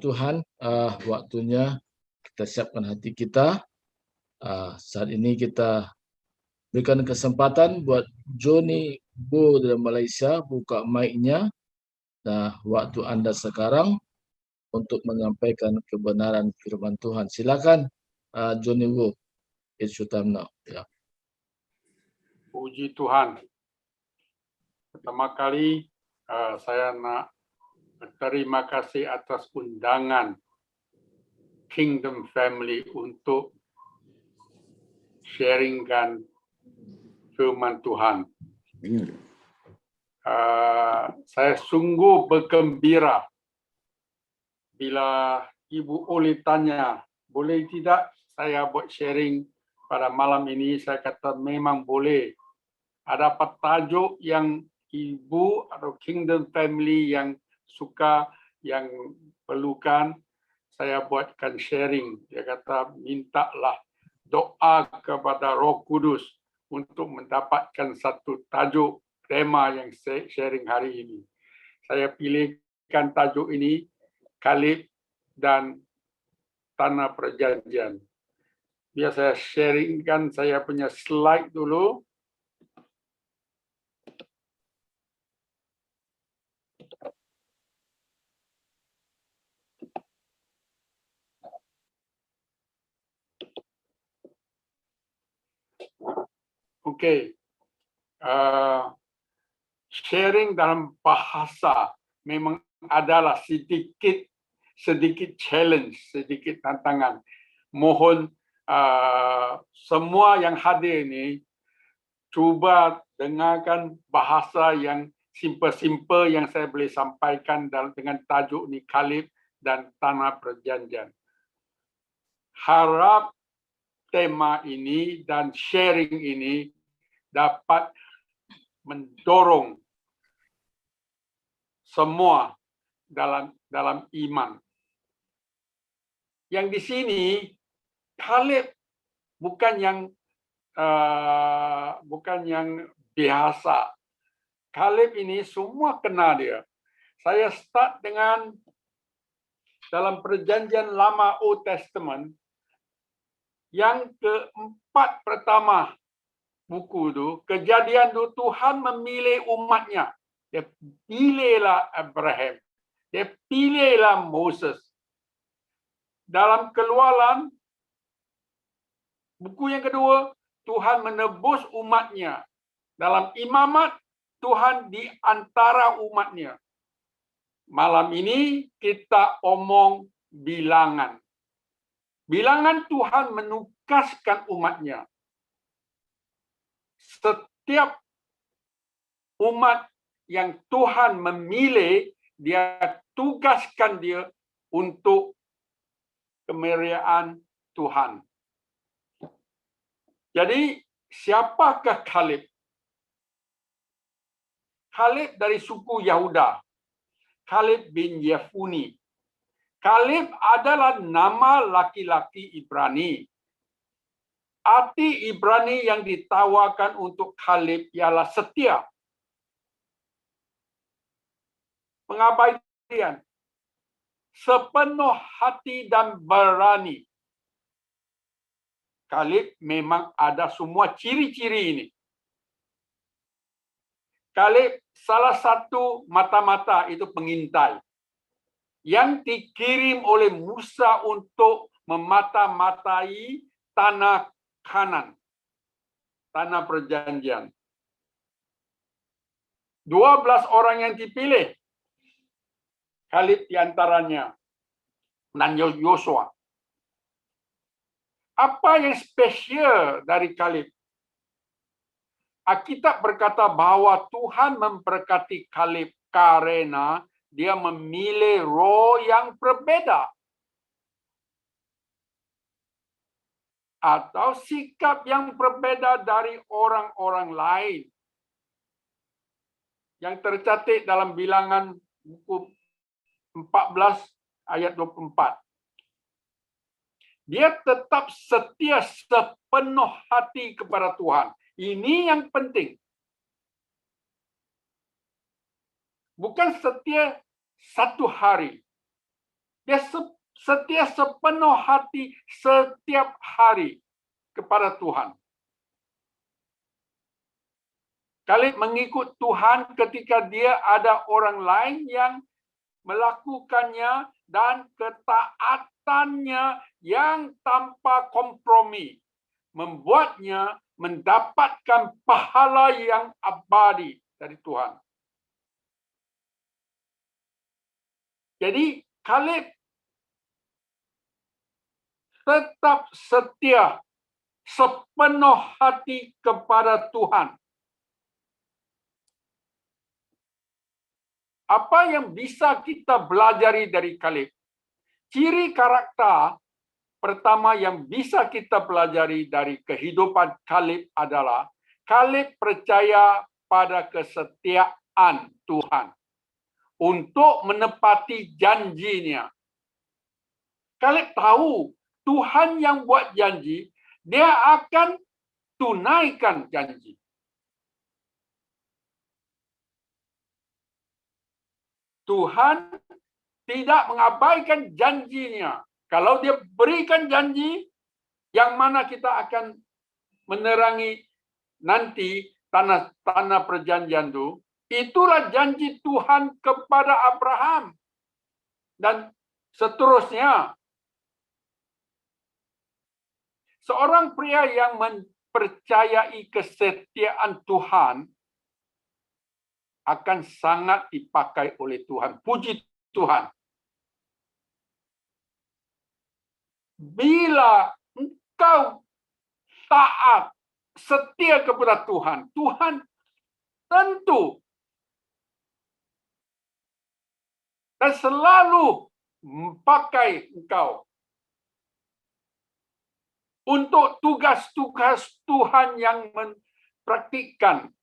Tuhan, waktunya kita siapkan hati kita. Saat ini kita berikan kesempatan buat Johnny Bo dari Malaysia buka mic-nya. Nah, waktu Anda sekarang untuk menyampaikan kebenaran firman Tuhan. Silakan, Johnny Bo. It's your time now. Ya. Puji Tuhan. Pertama kali saya nak berterima kasih atas undangan Kingdom Family untuk sharingkan firman Tuhan. Saya sungguh bergembira bila Ibu Oli tanya, boleh tidak saya buat sharing pada malam ini? Saya kata memang boleh. Ada apa tajuk yang Ibu atau Kingdom Family yang suka, yang perlukan, saya buatkan sharing. Dia kata, mintalah doa kepada Roh Kudus untuk mendapatkan satu tajuk tema yang saya sharing hari ini. Saya pilihkan tajuk ini, Kaleb dan Tanah Perjanjian. Biar saya sharingkan saya punya slide dulu. Okey, sharing dalam bahasa memang adalah sedikit challenge, sedikit tantangan. Mohon semua yang hadir ini cuba dengarkan bahasa yang simple-simple yang saya boleh sampaikan dengan tajuk ni, Kaleb dan Tanah Perjanjian. Harap tema ini dan sharing ini dapat mendorong semua dalam iman. Yang di sini Kaleb bukan yang biasa. Kaleb ini semua kenal dia. Saya start dengan dalam Perjanjian Lama Old Testament. Yang keempat pertama buku itu, Kejadian itu Tuhan memilih umatnya. Dia pilihlah Abraham. Dia pilihlah Moses. Dalam Keluaran, buku yang kedua, Tuhan menebus umatnya. Dalam Imamat, Tuhan di antara umatnya. Malam ini kita omong bilangan. Bilangan Tuhan menukaskan umatnya. Setiap umat yang Tuhan memilih, dia tugaskan dia untuk kemuliaan Tuhan. Jadi, siapakah Kaleb? Kaleb dari suku Yahuda. Kaleb bin Yefune. Kaleb adalah nama laki-laki Ibrani. Arti Ibrani yang ditawarkan untuk Kaleb ialah setia. Pengabdian. Sepenuh hati dan berani. Kaleb memang ada semua ciri-ciri ini. Kaleb salah satu mata-mata itu pengintai. Yang dikirim oleh Musa untuk memata-matai tanah Kanan, tanah perjanjian. 12 orang yang dipilih. Kaleb di antaranya. Dan Yosua. Apa yang spesial dari Kaleb? Alkitab berkata bahwa Tuhan memberkati Kaleb karena dia memilih roh yang berbeda. Atau sikap yang berbeda dari orang-orang lain. Yang tercatat dalam bilangan buku 14 ayat 24. Dia tetap setia sepenuh hati kepada Tuhan. Ini yang penting. Bukan setia satu hari. Dia setia sepenuh hati setiap hari kepada Tuhan. Kaleb mengikut Tuhan ketika dia ada orang lain yang melakukannya dan ketaatannya yang tanpa kompromi membuatnya mendapatkan pahala yang abadi dari Tuhan. Jadi Kaleb tetap setia sepenuh hati kepada Tuhan. Apa yang bisa kita pelajari dari Kaleb? Ciri karakter pertama yang bisa kita pelajari dari kehidupan Kaleb adalah Kaleb percaya pada kesetiaan Tuhan untuk menepati janjinya. Kaleb tahu Tuhan yang buat janji, dia akan tunaikan janji. Tuhan tidak mengabaikan janjinya. Kalau dia berikan janji, yang mana kita akan menerangi nanti tanah perjanjian itu, itulah janji Tuhan kepada Abraham. Dan seterusnya. Seorang pria yang mempercayai kesetiaan Tuhan akan sangat dipakai oleh Tuhan. Puji Tuhan. Bila engkau taat, setia kepada Tuhan, Tuhan tentu dan selalu memakai engkau untuk tugas-tugas Tuhan yang mempraktikkan.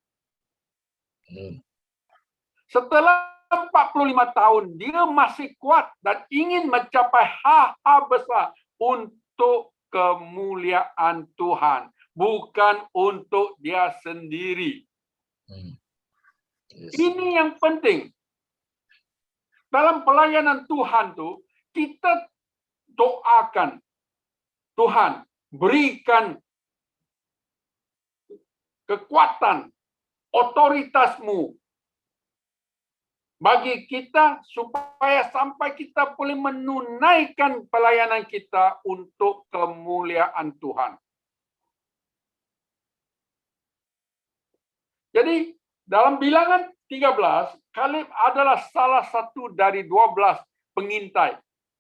Setelah 45 tahun, dia masih kuat dan ingin mencapai hal-hal besar untuk kemuliaan Tuhan, bukan untuk dia sendiri. Ini yang penting. Dalam pelayanan Tuhan tuh, kita doakan Tuhan, berikan kekuatan, otoritasmu bagi kita supaya sampai kita boleh menunaikan pelayanan kita untuk kemuliaan Tuhan. Jadi dalam bilangan 13, Kaleb adalah salah satu dari 12 pengintai.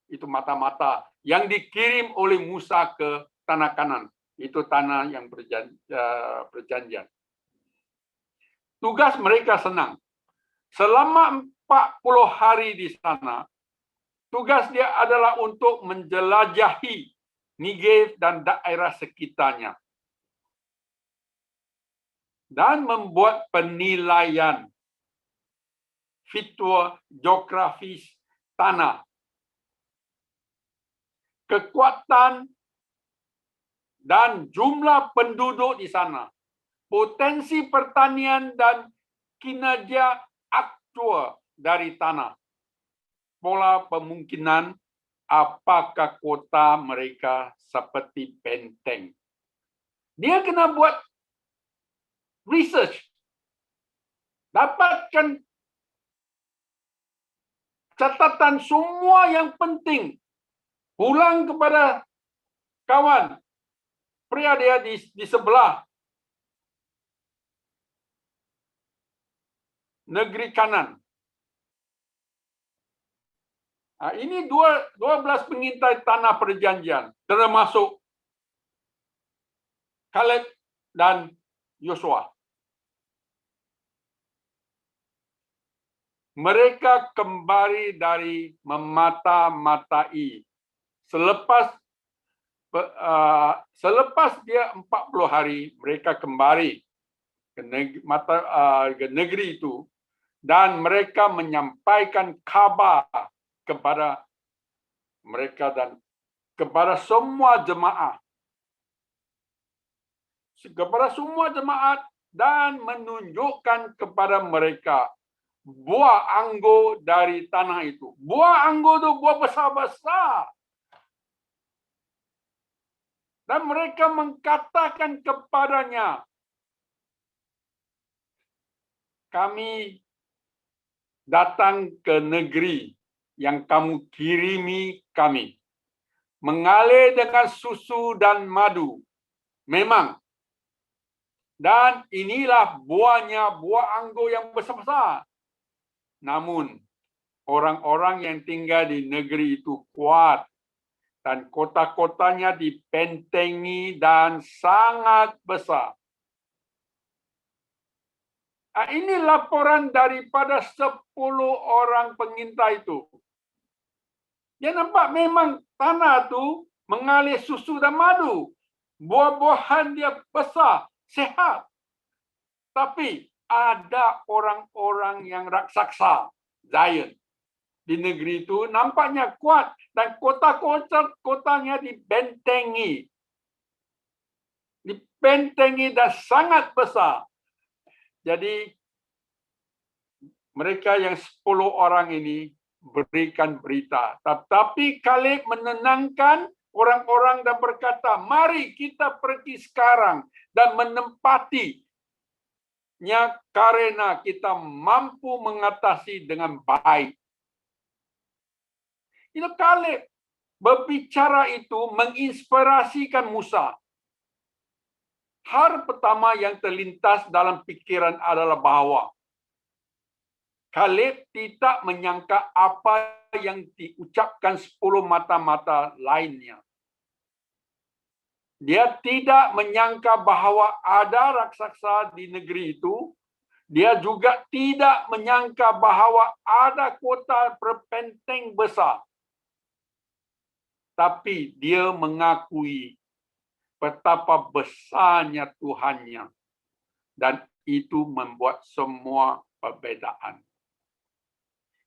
Itu mata-mata yang dikirim oleh Musa ke tanah Kanan. Itu tanah yang perjanjian. Tugas mereka senang. Selama 40 hari di sana, tugas dia adalah untuk menjelajahi Negev dan daerah sekitarnya. Dan membuat penilaian fitur geografis tanah. Kekuatan dan jumlah penduduk di sana, potensi pertanian dan kinerja aktual dari tanah, pola kemungkinan apakah kota mereka seperti benteng. Dia kena buat research, dapatkan catatan semua yang penting, pulang kepada kawan, pria dia di sebelah negeri Kanan. Ini 12 pengintai tanah perjanjian, termasuk Kaleb dan Yosua. Mereka kembali dari memata-matai. Selepas dia 40 hari, mereka kembali ke negeri itu dan mereka menyampaikan kabar kepada mereka dan kepada semua jemaat. Dan menunjukkan kepada mereka buah anggur dari tanah itu. Buah anggur itu buah besar-besar. Dan mereka mengatakan kepadanya, kami datang ke negeri yang kamu kirimi kami. Mengalir dengan susu dan madu. Memang. Dan inilah buahnya, buah anggur yang besar-besar. Namun, orang-orang yang tinggal di negeri itu kuat. Dan kota-kotanya dibentengi dan sangat besar. Ini laporan daripada 10 orang pengintai itu. Dia nampak memang tanah itu mengalir susu dan madu. Buah-buahan dia besar, sehat. Tapi ada orang-orang yang raksasa, giant. Di negeri itu nampaknya kuat dan kota-kotanya dibentengi. Dibentengi dan sangat besar. Jadi mereka yang 10 orang ini berikan berita. Tetapi Kaleb menenangkan orang-orang dan berkata, mari kita pergi sekarang dan menempatinya karena kita mampu mengatasi dengan baik. Itu Kaleb berbicara itu menginspirasikan Musa. Hal pertama yang terlintas dalam pikiran adalah bahwa Kaleb tidak menyangka apa yang diucapkan 10 mata-mata lainnya. Dia tidak menyangka bahwa ada raksasa di negeri itu. Dia juga tidak menyangka bahwa ada kota berpenteng besar. Tapi dia mengakui betapa besarnya Tuhannya. Dan itu membuat semua perbedaan.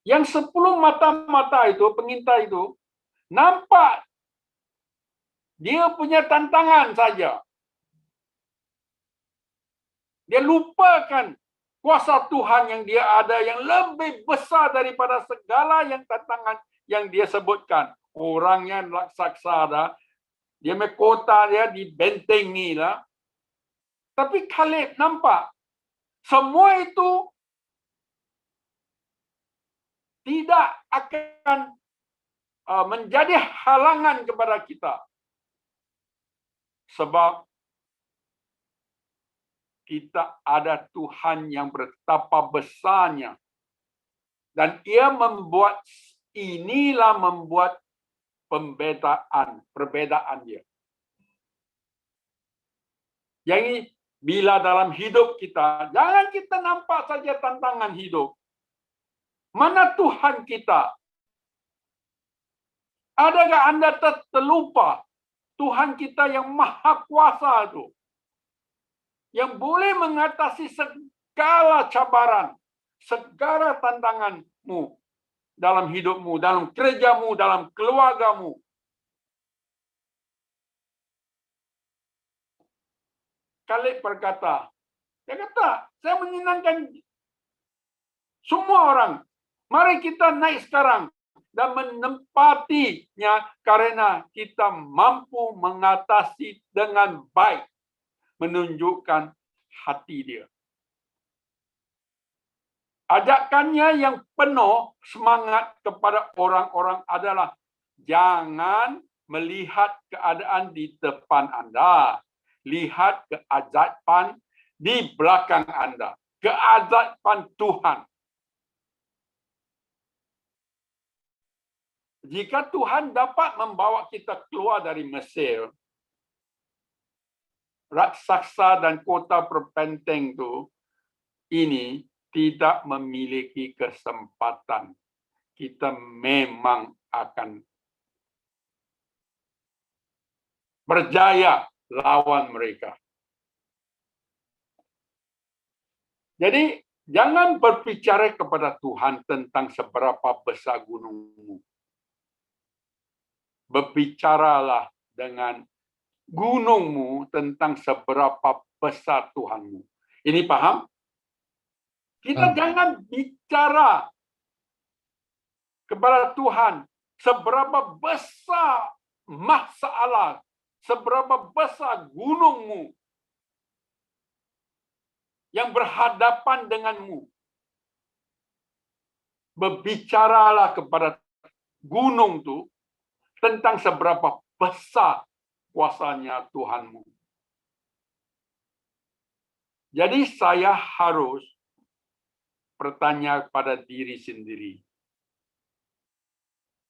Yang 10 mata-mata itu, pengintai itu, nampak dia punya tantangan saja. Dia lupakan kuasa Tuhan yang dia ada yang lebih besar daripada segala yang tantangan yang dia sebutkan. Orangnya raksasa, dia kota dia dibentengi lah. Tapi Kaleb nampak semua itu tidak akan menjadi halangan kepada kita. Sebab kita ada Tuhan yang betapa besarnya. Dan ia membuat perbedaan dia. Jadi bila dalam hidup kita, jangan kita nampak saja tantangan hidup. Mana Tuhan kita? Adakah Anda terlupa Tuhan kita yang maha kuasa itu? Yang boleh mengatasi segala cabaran, segala tantanganmu dalam hidupmu, dalam kerjamu, dalam keluargamu. Kaleb berkata, saya menyenangkan semua orang. Mari kita naik sekarang dan menempatinya karena kita mampu mengatasi dengan baik, menunjukkan hati dia. Ajakannya yang penuh semangat kepada orang-orang adalah jangan melihat keadaan di depan Anda. Lihat keajaiban di belakang Anda. Keajaiban Tuhan. Jika Tuhan dapat membawa kita keluar dari Mesir, raksasa dan kota berpenteng itu, ini tidak memiliki kesempatan. Kita memang akan berjaya lawan mereka. Jadi, jangan berbicara kepada Tuhan tentang seberapa besar gunungmu. Berbicaralah dengan gunungmu tentang seberapa besar Tuhanmu. Ini paham? Kita jangan bicara kepada Tuhan seberapa besar masalah, seberapa besar gunungmu yang berhadapan denganmu. Berbicaralah kepada gunung itu tentang seberapa besar kuasanya Tuhanmu. Jadi saya harus bertanya pada diri sendiri.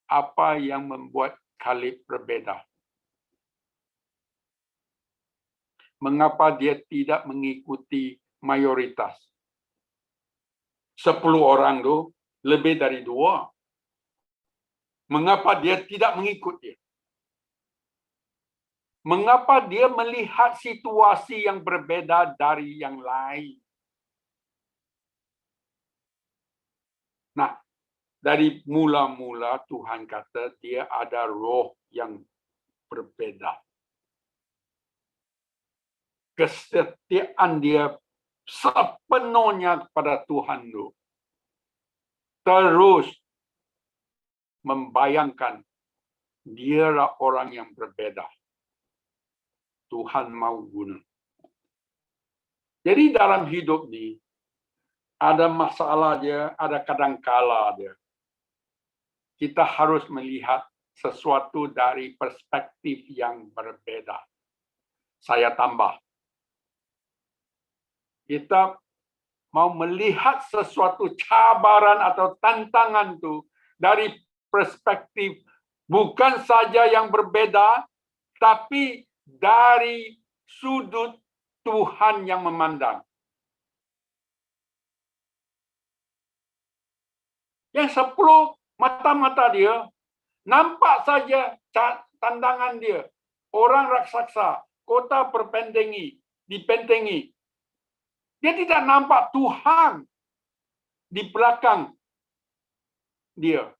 Apa yang membuat Kaleb berbeda? Mengapa dia tidak mengikuti mayoritas? 10 orang itu lebih dari 2. Mengapa dia tidak mengikuti? Mengapa dia melihat situasi yang berbeda dari yang lain? Nah, dari mula-mula Tuhan kata dia ada roh yang berbeda. Kesetiaan dia sepenuhnya kepada Tuhan itu. Terus membayangkan dialah orang yang berbeda. Tuhan mau guna. Jadi dalam hidup ini ada masalah dia, ada kadangkala dia. Kita harus melihat sesuatu dari perspektif yang berbeda. Saya tambah. Kita mau melihat sesuatu cabaran atau tantangan itu dari perspektif bukan saja yang berbeda, tapi dari sudut Tuhan yang memandang. Yang 10 mata-mata dia, nampak saja tandangan dia. Orang raksasa, kota dipentengi. Dia tidak nampak Tuhan di belakang dia.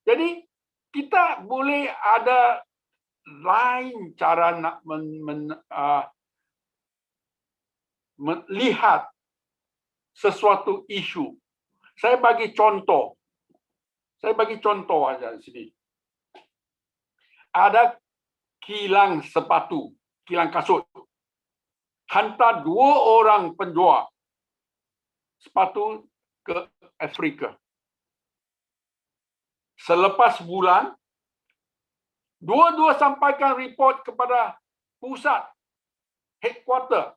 Jadi kita boleh ada lain cara nak melihat sesuatu isu. Saya bagi contoh. Aja di sini. Ada kilang sepatu, kilang kasut. Hantar 2 orang penjual sepatu ke Afrika. Selepas bulan, dua-dua sampaikan report kepada pusat, headquarter.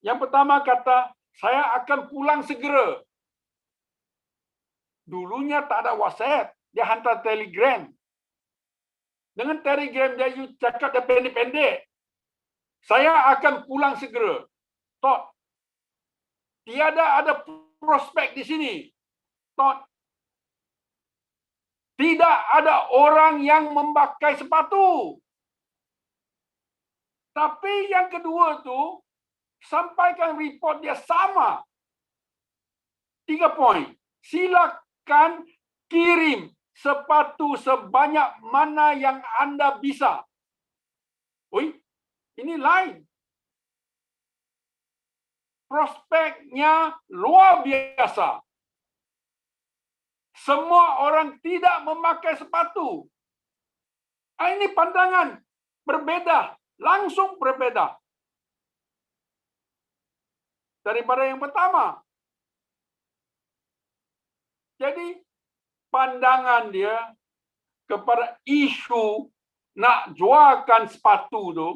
Yang pertama kata, saya akan pulang segera. Dulunya tak ada WhatsApp, dia hantar telegram. Dengan telegram dia cakap dia pendek-pendek. Saya akan pulang segera. Tot, tiada ada prospek di sini. Tot, tidak ada orang yang memakai sepatu. Tapi yang kedua tu sampaikan report dia sama. 3 poin. Silakan kirim sepatu sebanyak mana yang Anda bisa. Oi, ini lain. Prospeknya luar biasa. Semua orang tidak memakai sepatu. Ini pandangan berbeda, langsung berbeda daripada yang pertama. Jadi pandangan dia kepada isu nak jualkan sepatu tu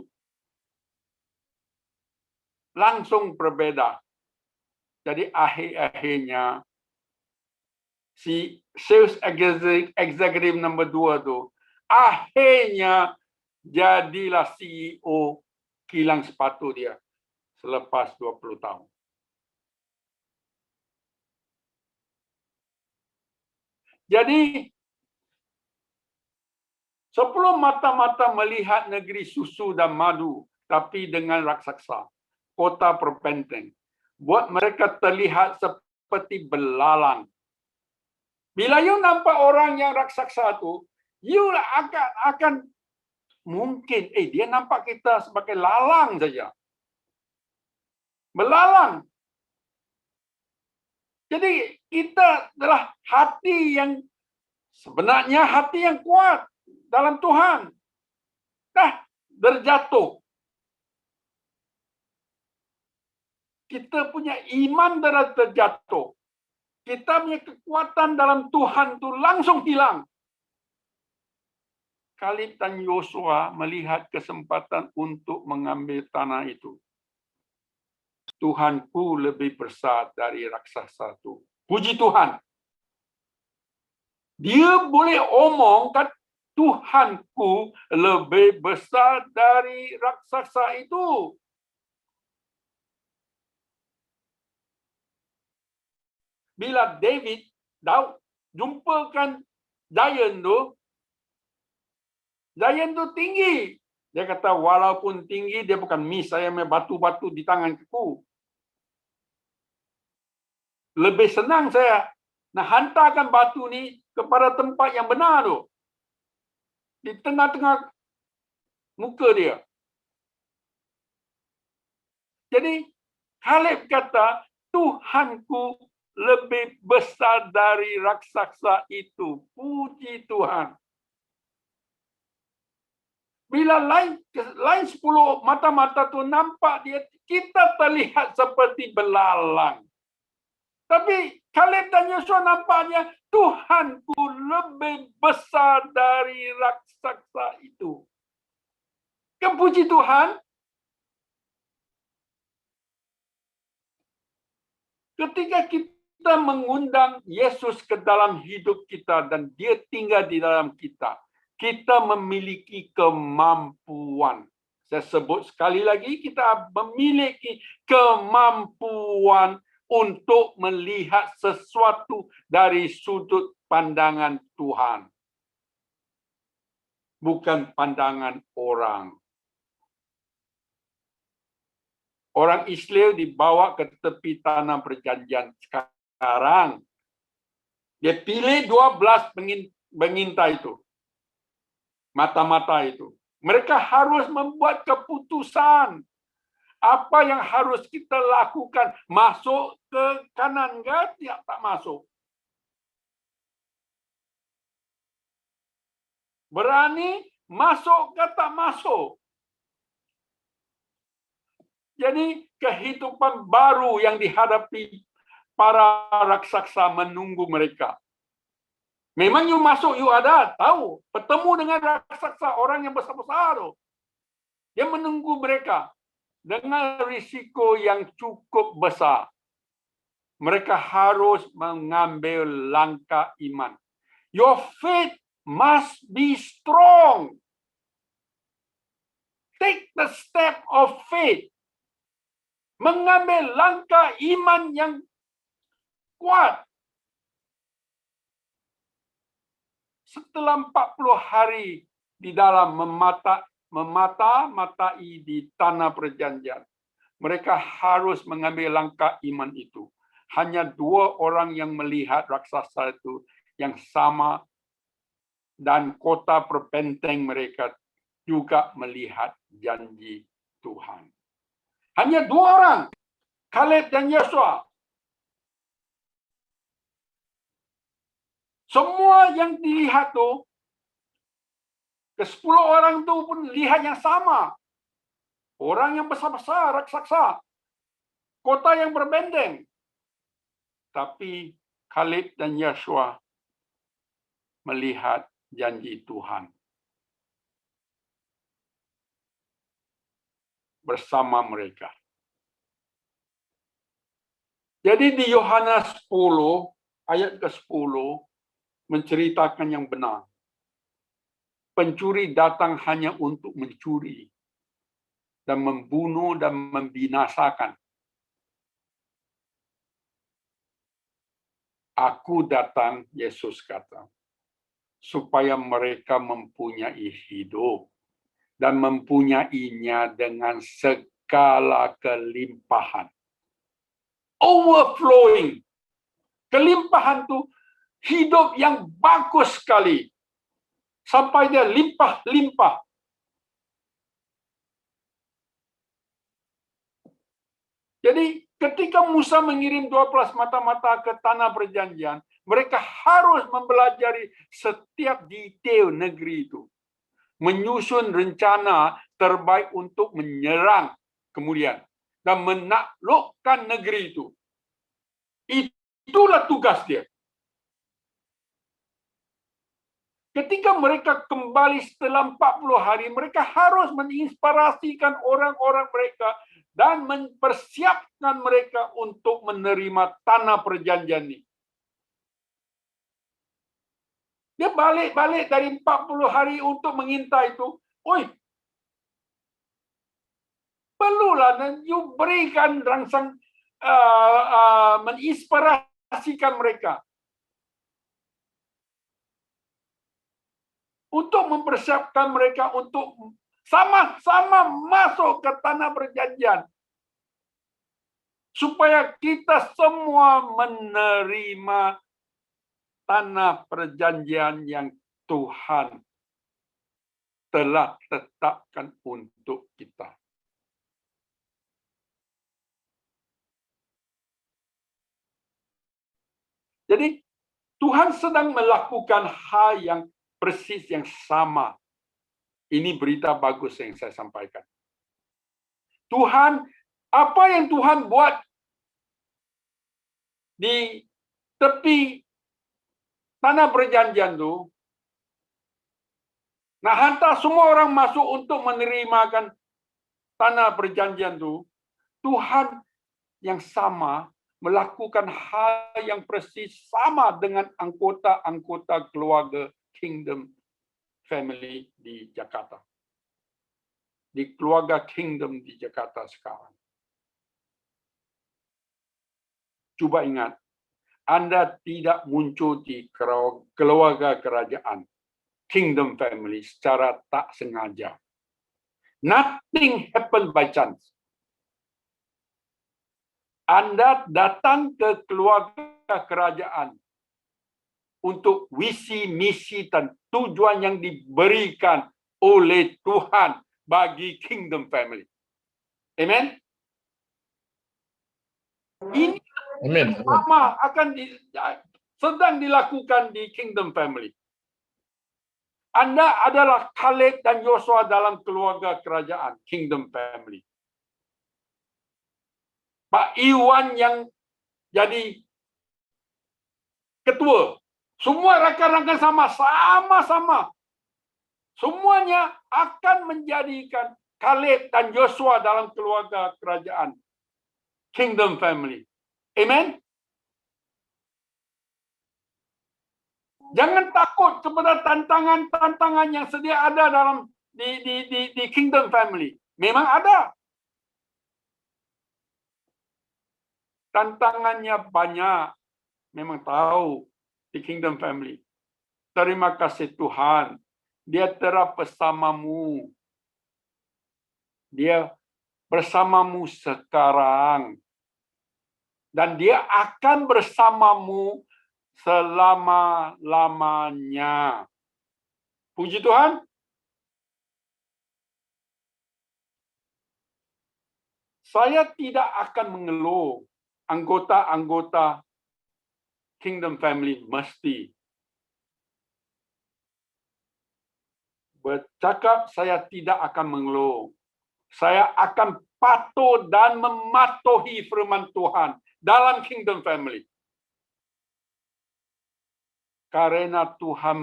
langsung berbeda. Jadi akhir-akhirnya si sales executive number 2 tu akhirnya jadilah CEO kilang sepatu dia selepas 20 tahun. Jadi sebelum mata-mata melihat negeri susu dan madu, tapi dengan raksasa, kota berbenteng, buat mereka terlihat seperti belalang. Bila you nampak orang yang raksasa tu, you akan mungkin, dia nampak kita sebagai lalang saja. Belalang. Jadi kita adalah hati yang sebenarnya hati yang kuat dalam Tuhan. Berjatuh. Kita punya iman darah terjatuh. Kita punya kekuatan dalam Tuhan itu langsung hilang. Kaleb dan Yosua melihat kesempatan untuk mengambil tanah itu. Tuhanku lebih besar dari raksasa itu. Puji Tuhan. Dia boleh omongkan Tuhanku lebih besar dari raksasa itu. Bila Daud jumpakan giant tu tinggi. Dia kata walaupun tinggi dia bukan miss saya punya batu-batu di tangan aku. Lebih senang saya nak hantarkan batu ni kepada tempat yang benar tu. Di tengah-tengah muka dia. Jadi Kaleb kata Tuhanku lebih besar dari raksasa itu. Puji Tuhan. Bila lain 10 mata-mata tu nampak dia, kita terlihat seperti belalang. Tapi Kaleb dan Yosua nampaknya Tuhanku lebih besar dari raksasa itu. Kan puji Tuhan. Ketika kita mengundang Yesus ke dalam hidup kita dan dia tinggal di dalam kita, kita memiliki kemampuan. Saya sebut sekali lagi, kita memiliki kemampuan untuk melihat sesuatu dari sudut pandangan Tuhan. Bukan pandangan orang. Orang Israel dibawa ke tepi tanah perjanjian sekarang. Dia pilih 12 pengintai itu. Mata-mata itu. Mereka harus membuat keputusan. Apa yang harus kita lakukan? Masuk ke kanan ke? Tak masuk. Berani masuk ke tak masuk? Jadi kehidupan baru yang dihadapi para raksasa menunggu mereka. Memang you masuk, you ada, tahu. Bertemu dengan raksasa, orang yang besar-besar tu. Dia menunggu mereka dengan risiko yang cukup besar. Mereka harus mengambil langkah iman. Your faith must be strong. Take the step of faith. Mengambil langkah iman yang kuat. Setelah 40 hari di dalam memata-matai di tanah perjanjian, mereka harus mengambil langkah iman itu. Hanya 2 orang yang melihat raksasa itu yang sama, dan kota berbenteng mereka juga melihat janji Tuhan. Hanya 2 orang, Kaleb dan Yosua. Semua yang dilihat tu, ke-10 orang tu pun lihat yang sama. Orang yang besar-besar, raksasa. Kota yang berbenteng. Tapi Kaleb dan Yosua melihat janji Tuhan. Bersama mereka. Jadi di Yohanes 10, ayat ke-10, menceritakan yang benar. Pencuri datang hanya untuk mencuri dan membunuh dan membinasakan. Aku datang, Yesus kata, supaya mereka mempunyai hidup dan mempunyainya dengan segala kelimpahan. Overflowing. Kelimpahan itu hidup yang bagus sekali. Sampai dia limpah-limpah. Jadi ketika Musa mengirim 12 mata-mata ke tanah perjanjian, mereka harus mempelajari setiap detail negeri itu. Menyusun rencana terbaik untuk menyerang kemudian dan menaklukkan negeri itu. Itulah tugas dia. Ketika mereka kembali setelah 40 hari, mereka harus menginspirasikan orang-orang mereka dan mempersiapkan mereka untuk menerima tanah perjanjian ini. Dia balik-balik dari 40 hari untuk mengintai itu. Oi, perlulah dan you berikan rangsang menginspirasikan mereka untuk mempersiapkan mereka untuk sama-sama masuk ke tanah perjanjian supaya kita semua menerima tanah perjanjian yang Tuhan telah tetapkan untuk kita. Jadi Tuhan sedang melakukan hal yang persis yang sama. Ini berita bagus yang saya sampaikan. Tuhan, apa yang Tuhan buat di tepi tanah perjanjian itu, nah hantar semua orang masuk untuk menerimakan tanah perjanjian itu, Tuhan yang sama melakukan hal yang persis sama dengan anggota-anggota keluarga Kingdom Family di Jakarta. Di keluarga Kingdom di Jakarta sekarang. Coba ingat, Anda tidak muncul di keluarga kerajaan Kingdom Family secara tak sengaja. Nothing happened by chance. Anda datang ke keluarga kerajaan untuk visi, misi, dan tujuan yang diberikan oleh Tuhan bagi Kingdom Family. Amen? Ini sama akan sedang dilakukan di Kingdom Family. Anda adalah Kaleb dan Yosua dalam keluarga kerajaan Kingdom Family. Pak Iwan yang jadi ketua. Semua rakan-rakan sama-sama. Semuanya akan menjadikan Kaleb dan Yosua dalam keluarga kerajaan Kingdom Family. Amen? Jangan takut kepada tantangan-tantangan yang sedia ada dalam di Kingdom Family. Memang ada. Tantangannya banyak. Memang tahu di Kingdom Family. Terima kasih Tuhan. Dia terap bersamamu. Dia bersamamu sekarang. Dan dia akan bersamamu selama-lamanya. Puji Tuhan. Saya tidak akan mengeluh anggota-anggota Kingdom Family mesti bercakap, saya tidak akan mengeluh. Saya akan patuh dan mematuhi firman Tuhan dalam Kingdom Family. Karena Tuhan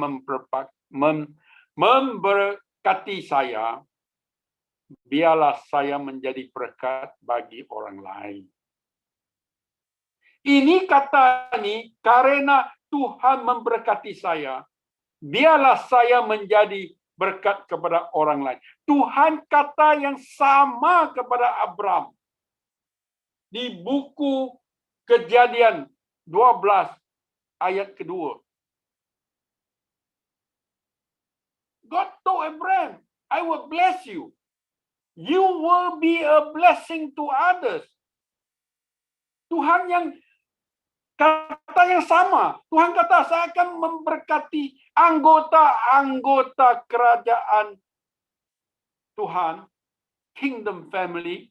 memberkati saya, biarlah saya menjadi berkat bagi orang lain. Ini kata ini, karena Tuhan memberkati saya, biarlah saya menjadi berkat kepada orang lain. Tuhan kata yang sama kepada Abraham. Di buku Kejadian 12 ayat kedua. God told Abraham, I will bless you. You will be a blessing to others. Tuhan yang kata yang sama. Tuhan kata, saya akan memberkati anggota-anggota kerajaan Tuhan, Kingdom Family.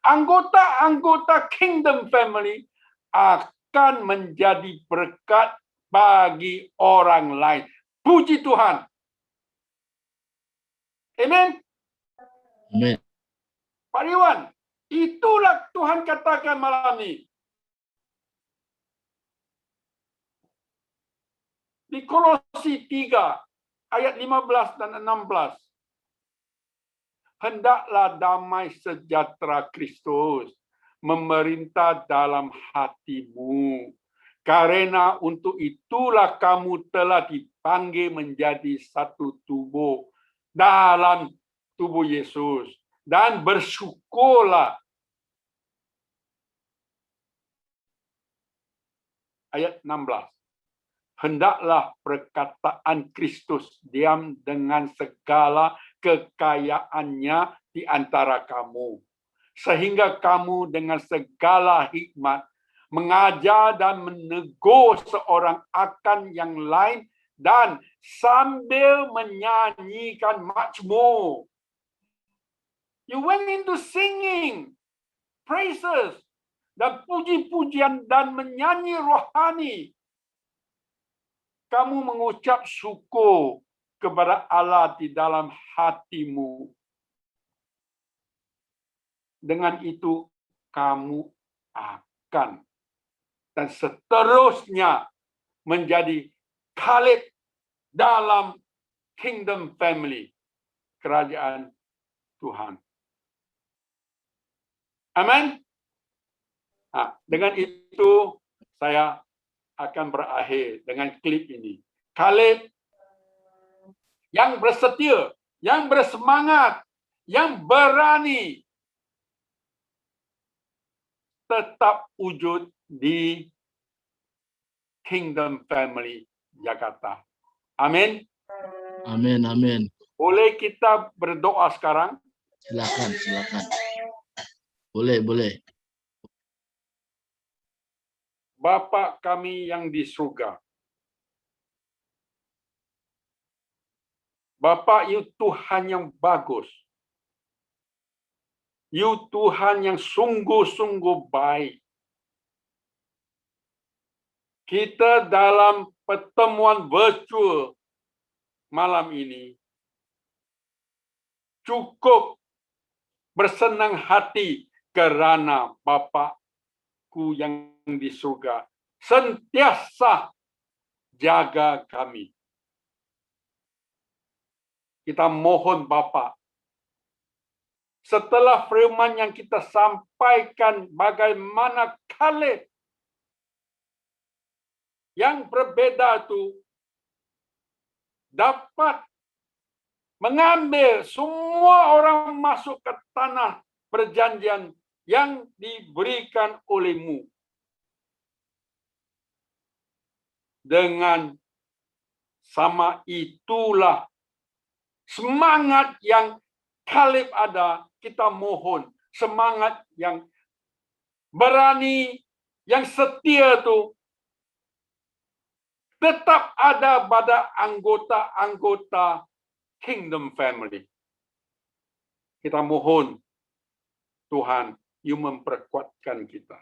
anggota-anggota Kingdom Family akan menjadi berkat bagi orang lain. Puji Tuhan. Amen. Amin. Pak Iwan, itulah Tuhan katakan malam ini. Di Kolose 3 ayat 15 dan 16. Hendaklah damai sejahtera Kristus memerintah dalam hatimu. Karena untuk itulah kamu telah dipanggil menjadi satu tubuh dalam tubuh Yesus. Dan bersyukurlah. Ayat 16. Hendaklah perkataan Kristus diam dengan segala kekayaannya di antara kamu. Sehingga kamu dengan segala hikmat mengajar dan menegur seorang akan yang lain dan sambil menyanyikan mazmur. You went into singing, praises, dan puji-pujian dan menyanyi rohani. Kamu mengucap syukur kepada Allah di dalam hatimu. Dengan itu kamu akan dan seterusnya menjadi khalid dalam Kingdom Family, kerajaan Tuhan. Amin. Nah, dengan itu saya akan berakhir dengan klip ini. Khalid yang bersetia, yang bersemangat, yang berani tetap wujud di Kingdom Family Jakarta. Amin. Amin, amin. Boleh kita berdoa sekarang? Silakan, silakan. Boleh, boleh. Bapa kami yang di surga. Bapa, You Tuhan yang bagus. You Tuhan yang sungguh-sungguh baik. Kita dalam pertemuan virtual malam ini cukup bersenang hati kerana Bapa-Ku yang di surga sentiasa jaga kami. Kita mohon Bapa, setelah firman yang kita sampaikan bagaimana Khalid yang berbeda itu dapat mengambil semua orang masuk ke tanah perjanjian yang diberikan oleh-Mu. Dengan sama itulah semangat yang Kaleb ada, kita mohon semangat yang berani, yang setia itu tetap ada pada anggota-anggota Kingdom Family. Kita mohon Tuhan, You memperkuatkan kita.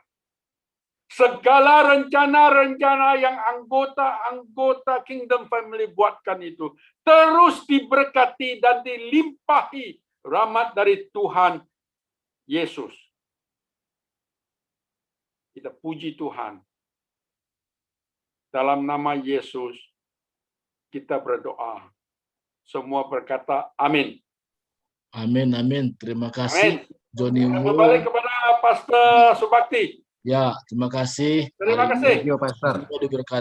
Segala rencana-rencana yang anggota-anggota Kingdom Family buatkan itu terus diberkati dan dilimpahi rahmat dari Tuhan Yesus. Kita puji Tuhan. Dalam nama Yesus kita berdoa. Semua berkata amin. Amin, amin. Terima kasih, Johnny Wu. Kembali kepada Pastor Subakti. Ya, terima kasih. Terima kasih. Thank you, Pastor. Semoga diberkati.